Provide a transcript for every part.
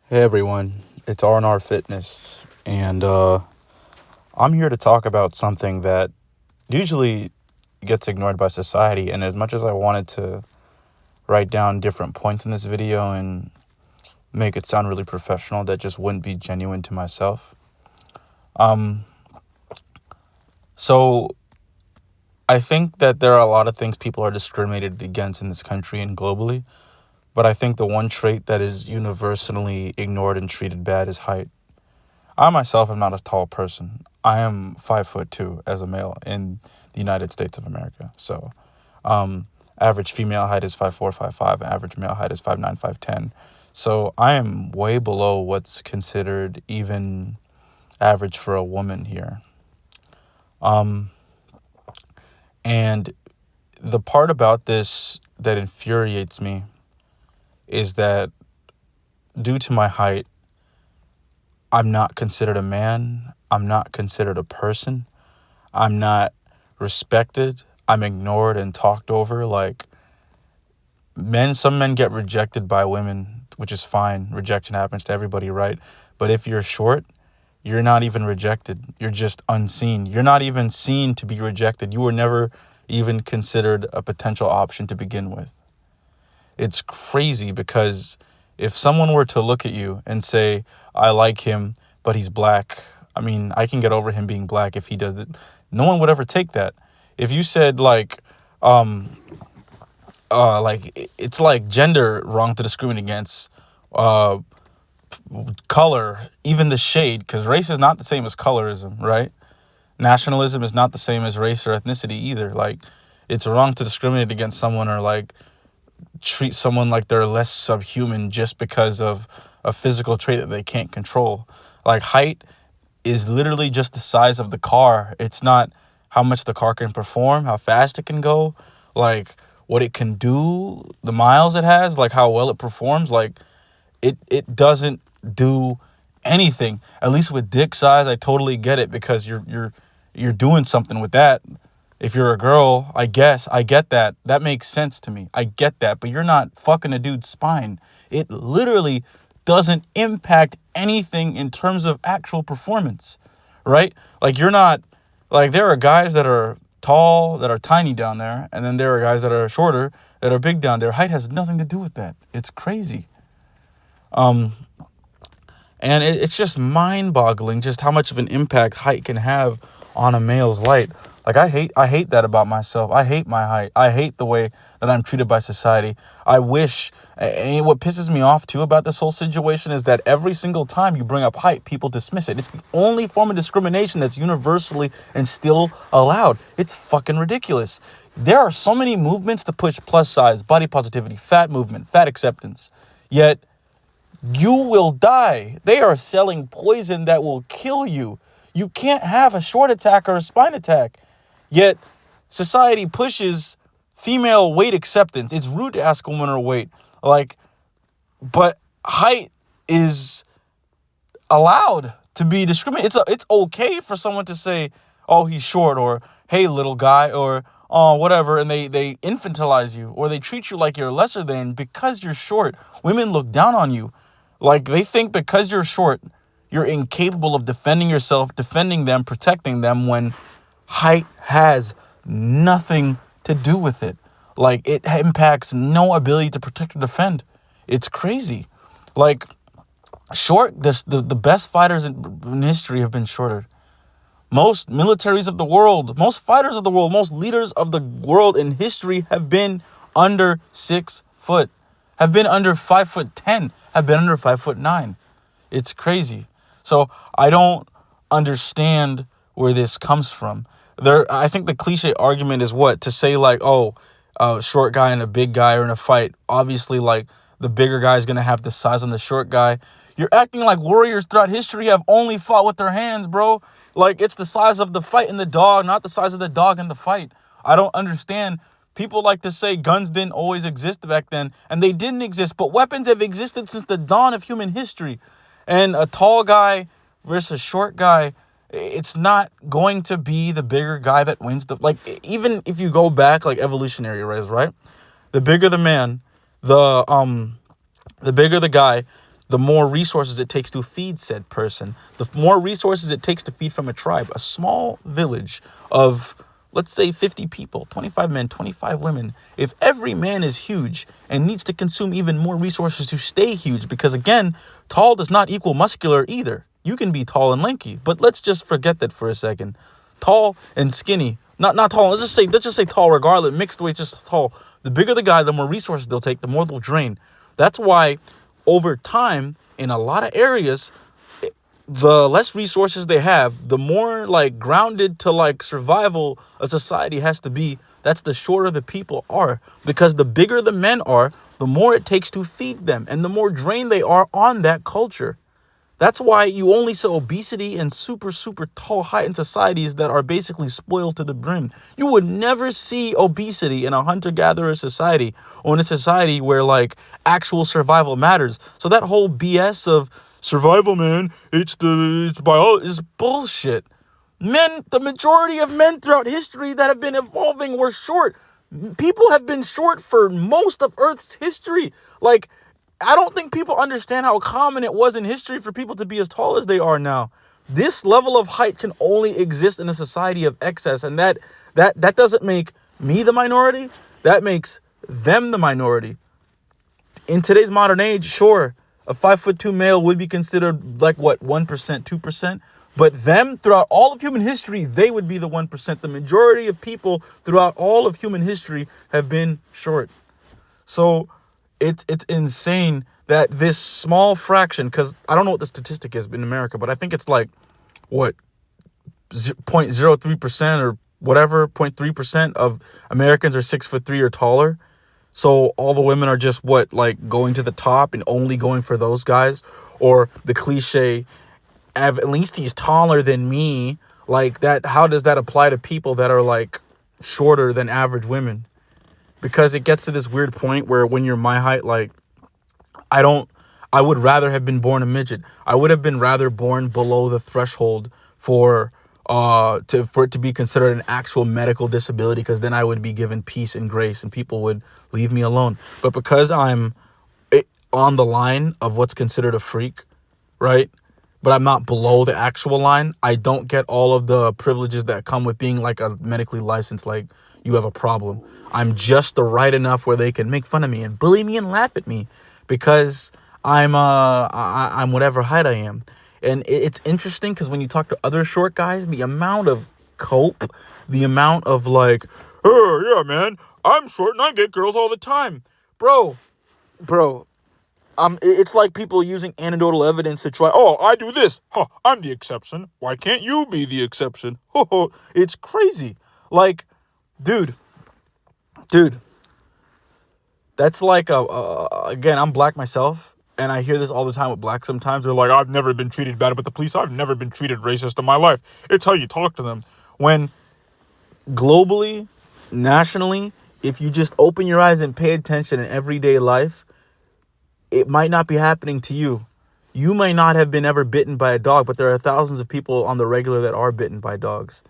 Hey everyone, it's R&R Fitness, and I'm here to talk about something that usually gets ignored by society. And as much as I wanted to write down different points in this video and make it sound really professional, that just wouldn't be genuine to myself. Um, so I think that there are a lot of things people are discriminated against in this country and globally, but I think the one trait that is universally ignored and treated bad is height. I myself am not a tall person. I am 5'2" as a male in the United States of America. So, average female height is 5'4", 5'5". Average male height is 5'9", 5'10". So I am way below what's considered even average for a woman here. Um, and the part about this that infuriates me is that due to my height, I'm not considered a man. I'm not considered a person. I'm not respected. I'm ignored and talked over. Like some men get rejected by women, which is fine. Rejection happens to everybody, right? But if you're short, you're not even rejected. You're just unseen. You're not even seen to be rejected. You were never even considered a potential option to begin with. It's crazy because if someone were to look at you and say, I like him, but he's black. I mean, I can get over him being black if he does it. No one would ever take that. If you said it's like gender wrong to discriminate against, uh, color, even the shade, because race is not the same as colorism, right? Nationalism is not the same as race or ethnicity either. Like, it's wrong to discriminate against someone or like treat someone like they're less subhuman just because of a physical trait that they can't control. Like height is literally just the size of the car. It's not how much the car can perform, how fast it can go, like what it can do, the miles it has, like how well it performs. Like it doesn't do anything. At least with dick size, I totally get it because you're doing something with that. If you're a girl, I guess I get that. That makes sense to me. I get that, but you're not fucking a dude's spine. It literally doesn't impact anything in terms of actual performance, right? Like you're not like there are guys that are tall that are tiny down there, and then there are guys that are shorter that are big down there. Height has nothing to do with that. It's crazy. Um, and it's just mind-boggling just how much of an impact height can have on a male's life. Like I hate that about myself. I hate my height. I hate the way that I'm treated by society. I wish, and what pisses me off too about this whole situation is that every single time you bring up height, people dismiss it. It's the only form of discrimination that's universally and still allowed. It's fucking ridiculous. There are so many movements to push plus size, body positivity, fat movement, fat acceptance. Yet you will die. They are selling poison that will kill you. You can't have a short attack or a spine attack. Yet society pushes female weight acceptance. It's rude to ask a woman her weight. But height is allowed to be discriminated. It's okay for someone to say, oh, he's short, or hey, little guy, or oh, whatever, and they infantilize you, or they treat you like you're lesser than because you're short. Women look down on you. Like they think because you're short, you're incapable of defending yourself, defending them, protecting them, when height has nothing to do with it. Like it impacts no ability to protect or defend. It's crazy. Like the best fighters in history have been shorter. Most militaries of the world, most fighters of the world, most leaders of the world in history have been under 6 foot, have been under 5'10", have been under 5'9". It's crazy. So I don't understand where this comes from. I think the cliche argument is what to say, like, oh, a short guy and a big guy are in a fight. Obviously, like the bigger guy is gonna have the size on the short guy. You're acting like warriors throughout history have only fought with their hands, bro. Like it's the size of the fight in the dog, not the size of the dog in the fight. I don't understand. People like to say guns didn't always exist back then, and they didn't exist, but weapons have existed since the dawn of human history. And a tall guy versus a short guy, it's not going to be the bigger guy that wins like, even if you go back like evolutionary ways, right? The bigger the man, the bigger the guy, the more resources it takes to feed said person. The more resources it takes to feed from a tribe, a small village of, let's say, 50 people, 25 men, 25 women. If every man is huge and needs to consume even more resources to stay huge, because again, tall does not equal muscular either. You can be tall and lanky, but let's just forget that for a second. Tall and skinny, not tall. Let's just say tall regardless. Mixed weight, just tall. The bigger the guy, the more resources they'll take, the more they'll drain. That's why over time, in a lot of areas, the less resources they have, the more like grounded to like survival a society has to be. That's the shorter the people are, because the bigger the men are, the more it takes to feed them and the more drained they are on that culture. That's why you only see obesity and super, super tall height in societies that are basically spoiled to the brim. You would never see obesity in a hunter-gatherer society or in a society where like actual survival matters. So that whole BS of survival, man, it's biology is bullshit. Men, the majority of men throughout history that have been evolving were short. People have been short for most of Earth's history. Like, I don't think people understand how common it was in history for people to be as tall as they are now. This level of height can only exist in a society of excess, and that doesn't make me the minority. That makes them the minority. In today's modern age, sure, a 5'2" male would be considered like what, 1%, 2%, but them throughout all of human history, they would be the 1%. The majority of people throughout all of human history have been short. So it's insane that this small fraction, because I don't know what the statistic is in America, but I think it's like, what, 0.03% or whatever, 0.3% of Americans are 6'3" or taller. So all the women are just what, like going to the top and only going for those guys? Or the cliche, at least he's taller than me. Like that, how does that apply to people that are like shorter than average women? Because it gets to this weird point where when you're my height, like, I would rather have been born a midget. I would have been rather born below the threshold for it to be considered an actual medical disability, because then I would be given peace and grace and people would leave me alone. But because I'm on the line of what's considered a freak, right? But I'm not below the actual line, I don't get all of the privileges that come with being like a medically licensed, like, you have a problem. I'm just the right enough where they can make fun of me and bully me and laugh at me because I'm whatever height I am. And it's interesting because when you talk to other short guys, the amount of cope, the amount of like, oh yeah, man, I'm short and I get girls all the time. Bro, it's like people using anecdotal evidence to try, oh, I do this. Huh, I'm the exception. Why can't you be the exception? It's crazy. Like, dude, that's like again, I'm black myself, and I hear this all the time with blacks sometimes. They're like, I've never been treated bad with the police. I've never been treated racist in my life. It's how you talk to them. When globally, nationally, if you just open your eyes and pay attention in everyday life, it might not be happening to you. You may not have been ever bitten by a dog, but there are thousands of people on the regular that are bitten by dogs.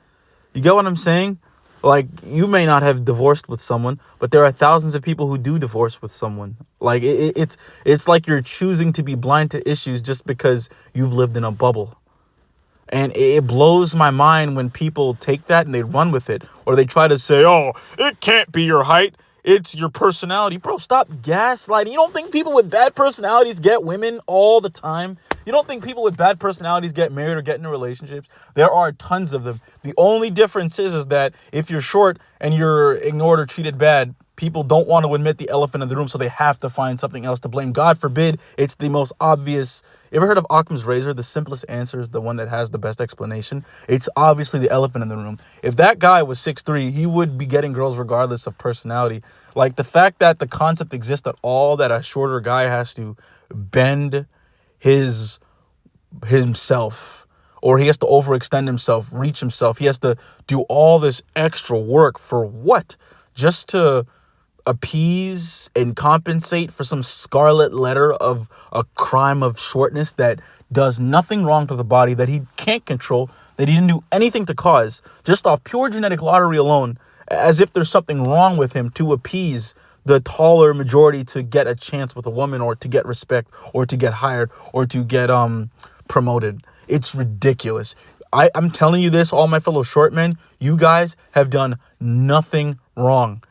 You get what I'm saying? Like, you may not have divorced with someone, but there are thousands of people who do divorce with someone. Like, it's like you're choosing to be blind to issues just because you've lived in a bubble. And it blows my mind when people take that and they run with it. Or they try to say, oh, it can't be your height. It's your personality. Bro, stop gaslighting. You don't think people with bad personalities get women all the time? You don't think people with bad personalities get married or get into relationships? There are tons of them. The only difference is that if you're short and you're ignored or treated bad, people don't want to admit the elephant in the room, so they have to find something else to blame. God forbid it's the most obvious. You ever heard of Occam's razor? The simplest answer is the one that has the best explanation. It's obviously the elephant in the room. If that guy was 6'3", he would be getting girls regardless of personality. Like, the fact that the concept exists at all, that a shorter guy has to bend himself, or he has to overextend himself, reach himself. He has to do all this extra work for what? Just to appease and compensate for some scarlet letter of a crime of shortness that does nothing wrong to the body, that he can't control, that he didn't do anything to cause, just off pure genetic lottery alone, as if there's something wrong with him, to appease the taller majority to get a chance with a woman, or to get respect, or to get hired, or to get promoted. It's ridiculous. I'm telling you this, all my fellow short men, you guys have done nothing wrong.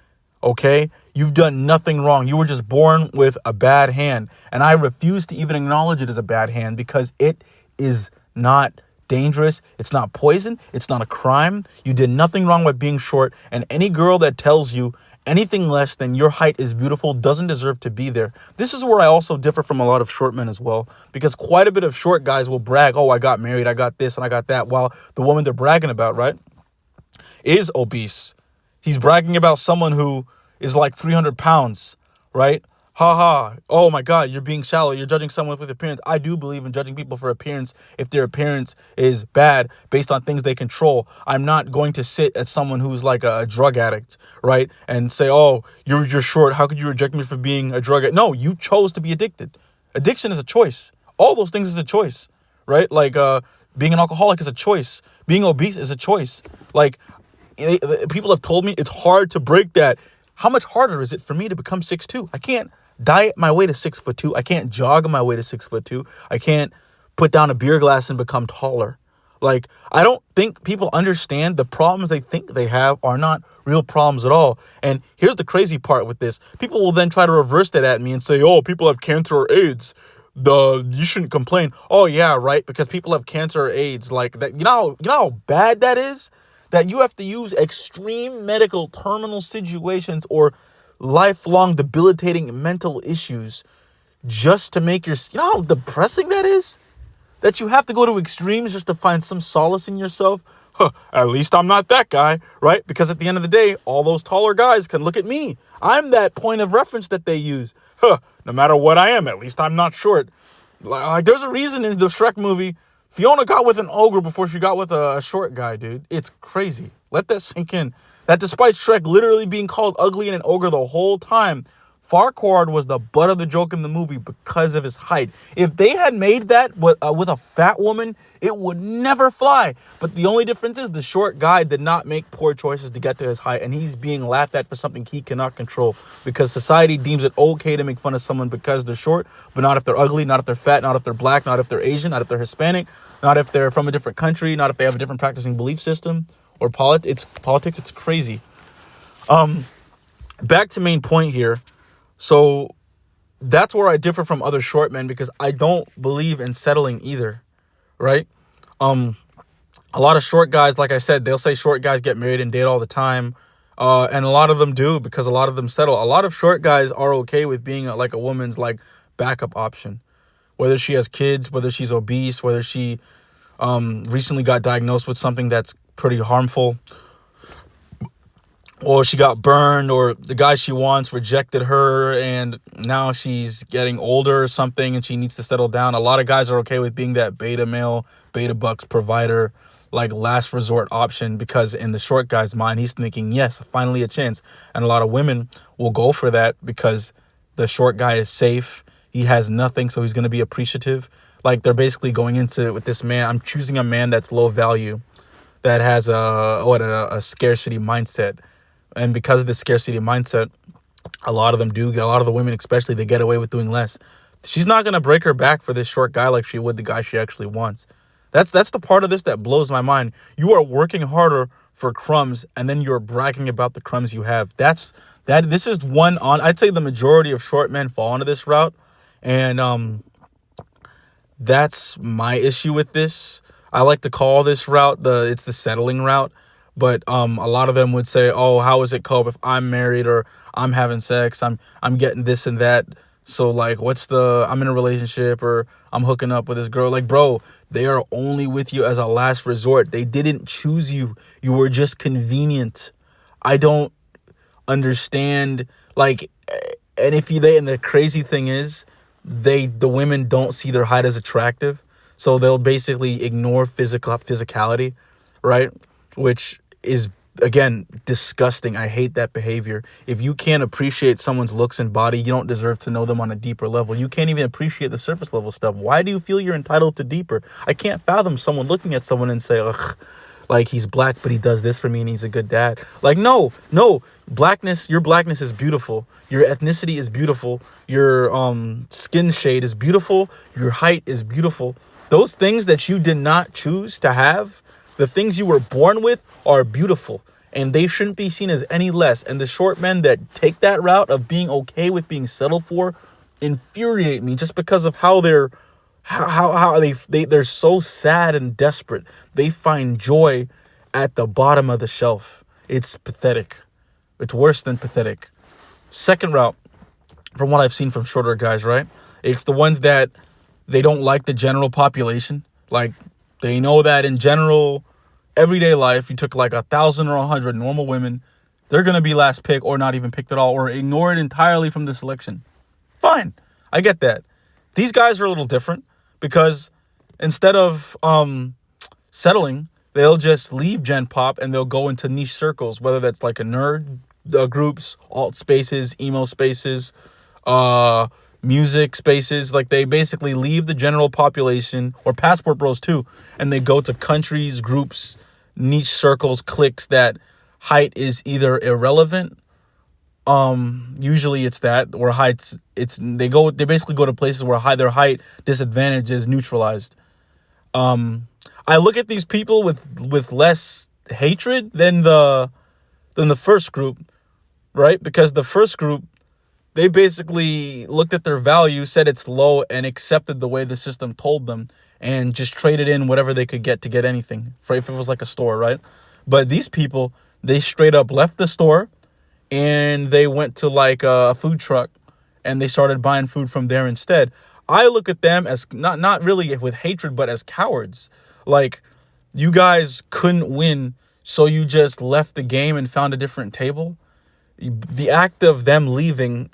Okay? You've done nothing wrong. You were just born with a bad hand. And I refuse to even acknowledge it as a bad hand, because it is not dangerous. It's not poison. It's not a crime. You did nothing wrong by being short. And any girl that tells you anything less than your height is beautiful doesn't deserve to be there. This is where I also differ from a lot of short men as well, because quite a bit of short guys will brag, oh, I got married, I got this, and I got that, while the woman they're bragging about, right, is obese. He's bragging about someone who is like 300 pounds, right? Ha ha. Oh my God, you're being shallow. You're judging someone with appearance. I do believe in judging people for appearance if their appearance is bad based on things they control. I'm not going to sit at someone who's like a drug addict, right? And say, oh, you're short. How could you reject me for being a drug addict? No, you chose to be addicted. Addiction is a choice. All those things is a choice, right? Like being an alcoholic is a choice. Being obese is a choice. Like people have told me it's hard to break that. How much harder is it for me to become 6'2"? I can't diet my way to 6'2". I can't jog my way to 6'2". I can't put down a beer glass and become taller. Like, I don't think people understand the problems they think they have are not real problems at all. And here's the crazy part with this. People will then try to reverse that at me and say, oh, people have cancer or AIDS. You shouldn't complain. Oh, yeah, right, because people have cancer or AIDS. Like, that. You know how bad that is? That you have to use extreme medical terminal situations or lifelong debilitating mental issues just to make you know how depressing that is? That you have to go to extremes just to find some solace in yourself? At least I'm not that guy, right? Because at the end of the day, all those taller guys can look at me. I'm that point of reference that they use. No matter what I am, at least I'm not short. Like there's a reason in the Shrek movie, Fiona got with an ogre before she got with a short guy, dude. It's crazy. Let that sink in. That despite Shrek literally being called ugly and an ogre the whole time, Farquaad was the butt of the joke in the movie because of his height. If they had made that with a fat woman, it would never fly. But the only difference is the short guy did not make poor choices to get to his height, and he's being laughed at for something he cannot control because society deems it okay to make fun of someone because they're short, but not if they're ugly, not if they're fat, not if they're black, not if they're Asian, not if they're Hispanic, not if they're from a different country, not if they have a different practicing belief system or politics. It's crazy. Back to main point here. So that's where I differ from other short men, because I don't believe in settling either, right? A lot of short guys, like I said, they'll say short guys get married and date all the time. And a lot of them do, because a lot of them settle. A lot of short guys are okay with being like a woman's like backup option, whether she has kids, whether she's obese, whether she recently got diagnosed with something that's pretty harmful, or she got burned, or the guy she wants rejected her and now she's getting older or something and she needs to settle down. A lot of guys are okay with being that beta male, beta bucks provider, like last resort option, because in the short guy's mind, he's thinking, yes, finally a chance. And a lot of women will go for that because the short guy is safe. He has nothing, so he's going to be appreciative. Like they're basically going into it with this man. I'm choosing a man that's low value, that has a scarcity mindset. And because of this scarcity mindset, a lot of the women especially, they get away with doing less. She's not going to break her back for this short guy like she would the guy she actually wants. That's the part of this that blows my mind. You are working harder for crumbs, and then you're bragging about the crumbs you have. This is I'd say the majority of short men fall into this route. And that's my issue with this. I like to call this route it's the settling route. But a lot of them would say, oh, how is it cope if I'm married or I'm having sex? I'm getting this and that. So like, I'm in a relationship or I'm hooking up with this girl. Like, bro, they are only with you as a last resort. They didn't choose you. You were just convenient. I don't understand. Like, and and the crazy thing is, the women don't see their height as attractive. So they'll basically ignore physicality, right? Which is, again, disgusting. I hate that behavior. If you can't appreciate someone's looks and body, you don't deserve to know them on a deeper level. You can't even appreciate the surface level stuff. Why do you feel you're entitled to deeper? I can't fathom someone looking at someone and say, ugh, like he's black, but he does this for me and he's a good dad. Like, no, blackness, your blackness is beautiful. Your ethnicity is beautiful. Your skin shade is beautiful. Your height is beautiful. Those things that you did not choose to have, the things you were born with, are beautiful. And they shouldn't be seen as any less. And the short men that take that route of being okay with being settled for infuriate me, just because of how they're so sad and desperate. They find joy at the bottom of the shelf. It's pathetic. It's worse than pathetic. Second route, from what I've seen from shorter guys, right? It's the ones that they don't like the general population. Like, they know that in general, everyday life, you took like 1,000 or 100 normal women, they're going to be last pick or not even picked at all, or ignored entirely from the selection. Fine. I get that. These guys are a little different because instead of settling, they'll just leave Gen Pop and they'll go into niche circles, whether that's like a nerd groups, alt spaces, emo spaces, music spaces. Like, they basically leave the general population, or passport bros too, and they go to countries, groups, niche circles, cliques that height is either irrelevant. Usually it's that, or heights. They basically go to places where their height disadvantage is neutralized. I look at these people with less hatred than the first group, right? Because the first group, they basically looked at their value, said it's low, and accepted the way the system told them, and just traded in whatever they could get to get anything, if it was like a store, right? But these people, they straight up left the store, and they went to like a food truck, and they started buying food from there instead. I look at them as not really with hatred, but as cowards. Like, you guys couldn't win, so you just left the game and found a different table. The act of them leaving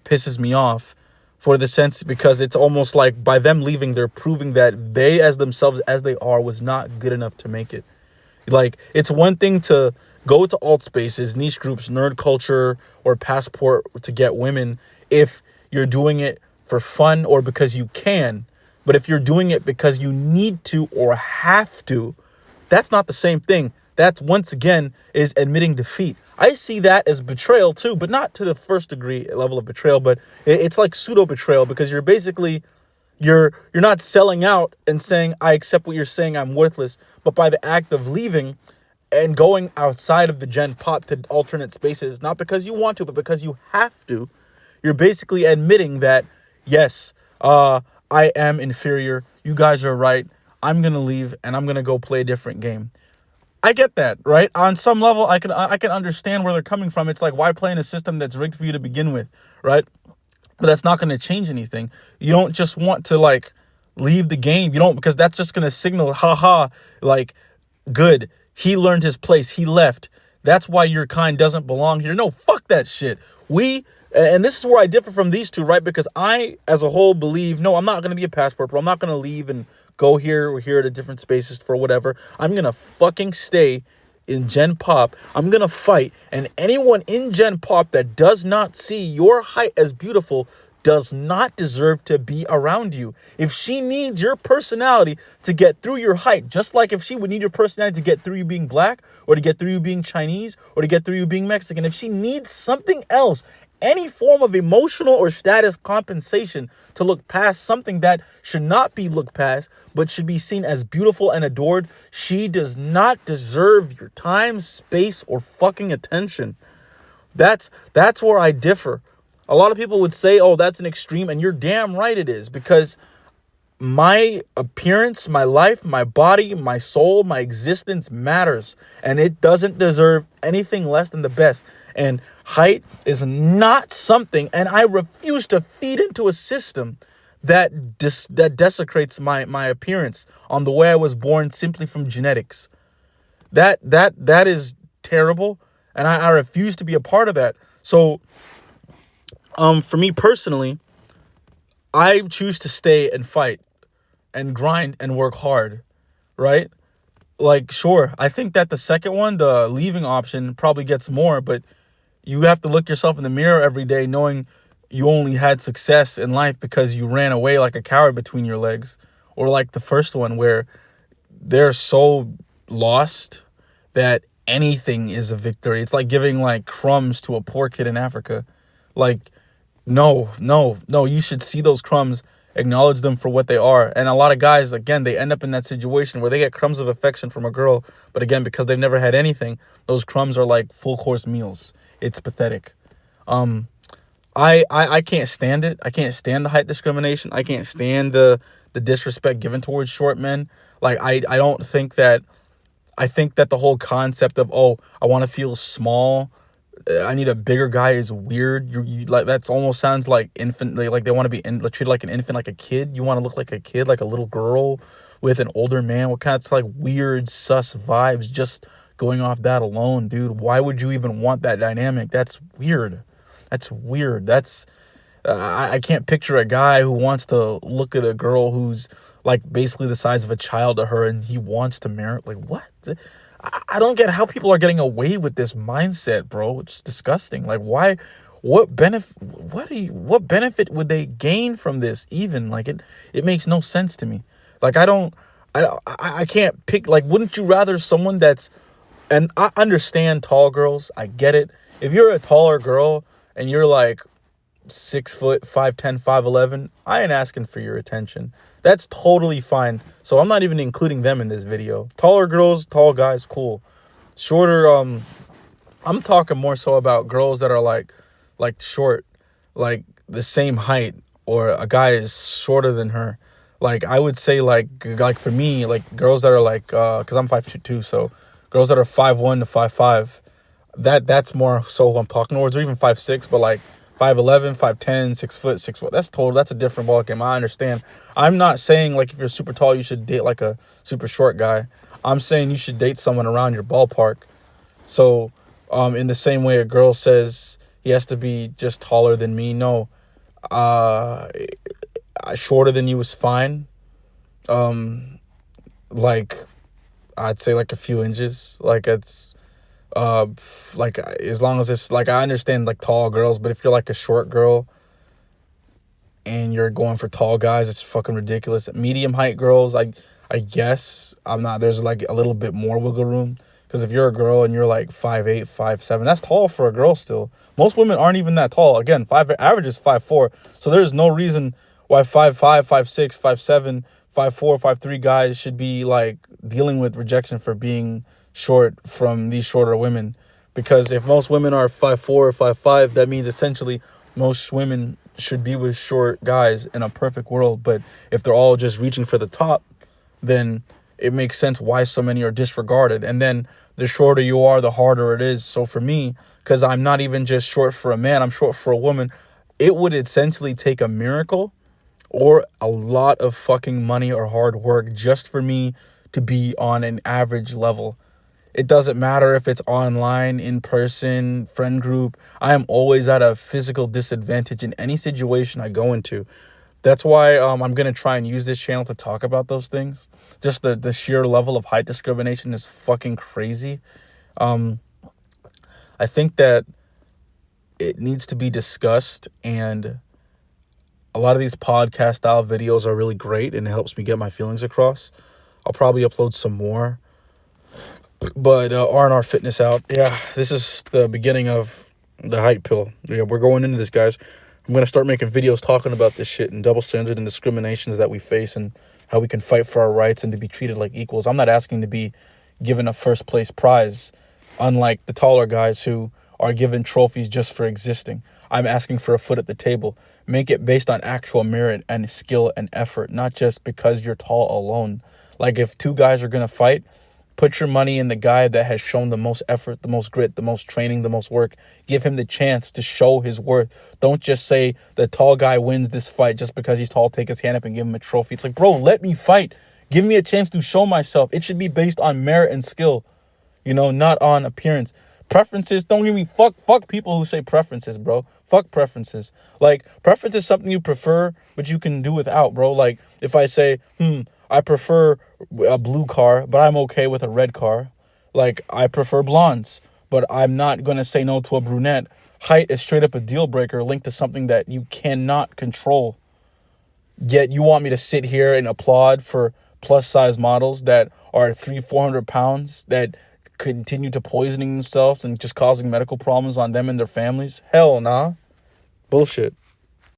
pisses me off, for the sense, because it's almost like by them leaving, they're proving that they, as themselves as they are, was not good enough to make it. Like, it's one thing to go to alt spaces, niche groups, nerd culture, or passport to get women if you're doing it for fun or because you can. But if you're doing it because you need to or have to, that's not the same thing. That, once again, is admitting defeat. I see that as betrayal too, but not to the first degree level of betrayal, but it's like pseudo betrayal, because you're basically, you're not selling out and saying, I accept what you're saying, I'm worthless. But by the act of leaving and going outside of the Gen Pop to alternate spaces, not because you want to, but because you have to, you're basically admitting that, yes, I am inferior. You guys are right. I'm going to leave and I'm going to go play a different game. I get that, right? On some level, I can understand where they're coming from. It's like, why play in a system that's rigged for you to begin with, right? But that's not going to change anything. You don't just want to, like, leave the game. You don't, because that's just going to signal, haha, like, good. He learned his place. He left. That's why your kind doesn't belong here. No, fuck that shit. And this is where I differ from these two, right? Because I, as a whole, believe, no, I'm not going to be a passport bro. I'm not going to leave and go here or here to different spaces for whatever. I'm going to fucking stay in Gen Pop. I'm going to fight. And anyone in Gen Pop that does not see your height as beautiful does not deserve to be around you. If she needs your personality to get through your height, just like if she would need your personality to get through you being black, or to get through you being Chinese, or to get through you being Mexican, if she needs something else, any form of emotional or status compensation to look past something that should not be looked past, but should be seen as beautiful and adored, she does not deserve your time, space, or fucking attention. That's where I differ. A lot of people would say, oh, that's an extreme, and you're damn right it is, because my appearance, my life, my body, my soul, my existence matters, and it doesn't deserve anything less than the best. And height is not something, and I refuse to feed into a system that desecrates my appearance on the way I was born simply from genetics. That is terrible, and I refuse to be a part of that. So, for me personally, I choose to stay and fight and grind and work hard, right? Like, sure, I think that the second one, the leaving option, probably gets more, but you have to look yourself in the mirror every day knowing you only had success in life because you ran away like a coward between your legs. Or like the first one, where they're so lost that anything is a victory. It's like giving like crumbs to a poor kid in Africa. Like, no, no, no, you should see those crumbs, acknowledge them for what they are. And a lot of guys, again, they end up in that situation where they get crumbs of affection from a girl, but again, because they've never had anything, those crumbs are like full course meals. It's pathetic. I can't stand it. I can't stand the height discrimination. I can't stand the disrespect given towards short men. Like, I don't think that, I think that the whole concept of, oh, I want to feel small, I need a bigger guy is weird. You like, that's almost sounds like infant, like they want to be treated like an infant, like a kid. You want to look like a kid, like a little girl with an older man. What kind of, it's like weird sus vibes just going off that alone, dude. Why would you even want that dynamic? That's weird. That's weird. That's I can't picture a guy who wants to look at a girl who's like basically the size of a child to her and he wants to marry. Like, what? I don't get how people are getting away with this mindset, bro. It's disgusting. Like, why? What benefit? What benefit would they gain from this? Even like it makes no sense to me. Like, I can't pick. Like, wouldn't you rather someone that's, and I understand tall girls. I get it. If you're a taller girl and you're like 6 foot, 5'10", 5'11", I ain't asking for your attention. That's totally fine. So I'm not even including them in this video. Taller girls, tall guys, cool. Shorter, I'm talking more so about girls that are like short, like the same height, or a guy is shorter than her. Like, I would say like for me, like girls that are like, cause I'm 5'2", so girls that are 5'1" to 5'5", that's more so who I'm talking towards, or even 5'6", but like 5'11", 5'10", 6 foot, 6 foot. That's a different ballgame. I understand. I'm not saying like if you're super tall, you should date like a super short guy. I'm saying you should date someone around your ballpark. So, in the same way a girl says he has to be just taller than me, no, shorter than you is fine. Like, I'd say like a few inches. Like, it's like, as long as it's like, I understand like tall girls, but if you're like a short girl and you're going for tall guys, it's fucking ridiculous. Medium height girls, I guess there's like a little bit more wiggle room, because if you're a girl and you're like 5'8", 5'7", that's tall for a girl still. Most women aren't even that tall. Again, average is 5'4", so there's no reason why 5'5", 5'6", 5'7", 5'4", 5'3" guys should be like dealing with rejection for being short from these shorter women. Because if most women are 5'4" or 5'5", that means essentially most women should be with short guys in a perfect world. But if they're all just reaching for the top, then it makes sense why so many are disregarded. And then the shorter you are, the harder it is. So for me, because I'm not even just short for a man, I'm short for a woman, it would essentially take a miracle or a lot of fucking money or hard work just for me to be on an average level. It doesn't matter if it's online, in person, friend group. I am always at a physical disadvantage in any situation I go into. That's why I'm going to try and use this channel to talk about those things. Just the sheer level of height discrimination is fucking crazy. I think that it needs to be discussed, and a lot of these podcast style videos are really great and it helps me get my feelings across. I'll probably upload some more. But R&R Fitness out. Yeah, this is the beginning of the hype pill. Yeah, we're going into this, guys. I'm going to start making videos talking about this shit and double standard and discriminations that we face and how we can fight for our rights and to be treated like equals. I'm not asking to be given a first place prize, unlike the taller guys who are given trophies just for existing. I'm asking for a foot at the table. Make it based on actual merit and skill and effort, not just because you're tall alone. Like, if two guys are going to fight, put your money in the guy that has shown the most effort, the most grit, the most training, the most work. Give him the chance to show his worth. Don't just say the tall guy wins this fight just because he's tall. Take his hand up and give him a trophy. It's like, bro, let me fight. Give me a chance to show myself. It should be based on merit and skill, not on appearance. Preferences, don't give me fuck people who say preferences, bro. Fuck preferences. Like, preference is something you prefer, but you can do without, bro. Like, if I say, I prefer a blue car, but I'm okay with a red car. Like, I prefer blondes, but I'm not going to say no to a brunette. Height is straight up a deal breaker linked to something that you cannot control. Yet you want me to sit here and applaud for plus size models that are 300-400 pounds that continue to poisoning themselves and just causing medical problems on them and their families? Hell nah. Bullshit.